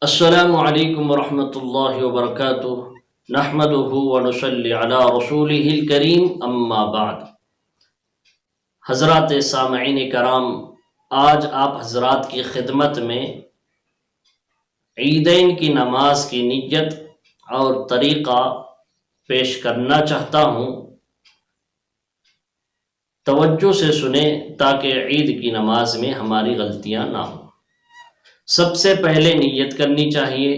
السلام علیکم ورحمۃ اللہ وبرکاتہ، نحمدہ ونصلی علی رسولہ الکریم، اما بعد۔ حضرات سامعین کرام، آج آپ حضرات کی خدمت میں عیدین کی نماز کی نیت اور طریقہ پیش کرنا چاہتا ہوں۔ توجہ سے سنیں تاکہ عید کی نماز میں ہماری غلطیاں نہ ہوں۔ سب سے پہلے نیت کرنی چاہیے۔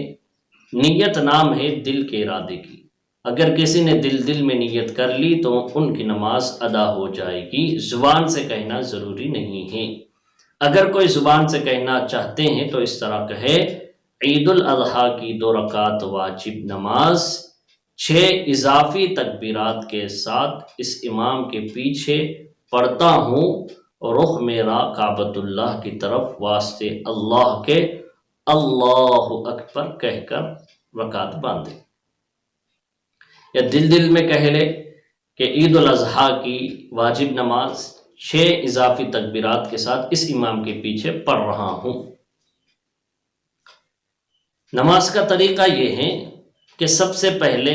نیت نام ہے دل کے ارادے کی۔ اگر کسی نے دل میں نیت کر لی تو ان کی نماز ادا ہو جائے گی، زبان سے کہنا ضروری نہیں ہے۔ اگر کوئی زبان سے کہنا چاہتے ہیں تو اس طرح کہے: عیدالاضحی کی 2 رکعت واجب نماز 6 اضافی تکبیرات کے ساتھ اس امام کے پیچھے پڑھتا ہوں، رخ میرا کعبۃ اللہ کی طرف، واسطے اللہ کے، اللہ اکبر کہہ کر رکعت باندھے۔ یا دل میں کہہ لے کہ عید الاضحیٰ کی واجب نماز 6 اضافی تکبیرات کے ساتھ اس امام کے پیچھے پڑھ رہا ہوں۔ نماز کا طریقہ یہ ہے کہ سب سے پہلے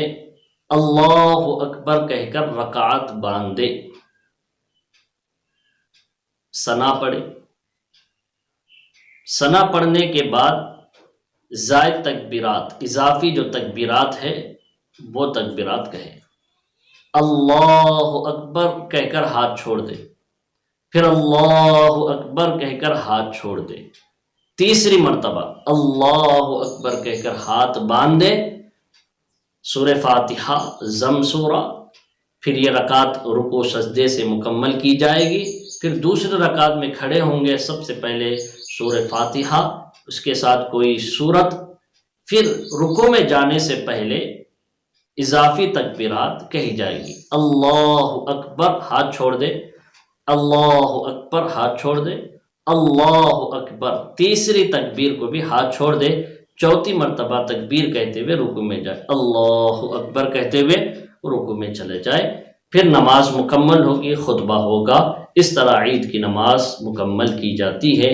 اللہ اکبر کہہ کر رکعت باندھے، ثناء پڑھے۔ ثناء پڑھنے کے بعد زائد تکبیرات، اضافی جو تکبیرات ہے وہ تکبیرات کہے۔ اللہ اکبر کہہ کر ہاتھ چھوڑ دے، پھر اللہ اکبر کہہ کر ہاتھ چھوڑ دے، تیسری مرتبہ اللہ اکبر کہہ کر ہاتھ باندھے، سورہ فاتحہ ضم سورہ، پھر یہ رکعت رکوع سجدے سے مکمل کی جائے گی۔ پھر دوسری رکعت میں کھڑے ہوں گے، سب سے پہلے سورہ فاتحہ، اس کے ساتھ کوئی سورۃ، پھر رکوع میں جانے سے پہلے اضافی تکبیرات کہی جائے گی۔ اللہ اکبر ہاتھ چھوڑ دے، اللہ اکبر ہاتھ چھوڑ دے، اللہ اکبر، تیسری تکبیر کو بھی ہاتھ چھوڑ دے، چوتھی مرتبہ تکبیر کہتے ہوئے رکوع میں جائے، اللہ اکبر کہتے ہوئے رکوع میں چلے جائے، پھر نماز مکمل ہوگی، خطبہ ہوگا۔ اس طرح عید کی نماز مکمل کی جاتی ہے۔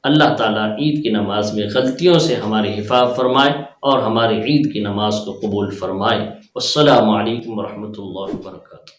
اللہ تعالیٰ عید کی نماز میں غلطیوں سے ہماری حفاظت فرمائے اور ہماری عید کی نماز کو قبول فرمائے۔ والسلام علیکم ورحمۃ اللہ وبرکاتہ۔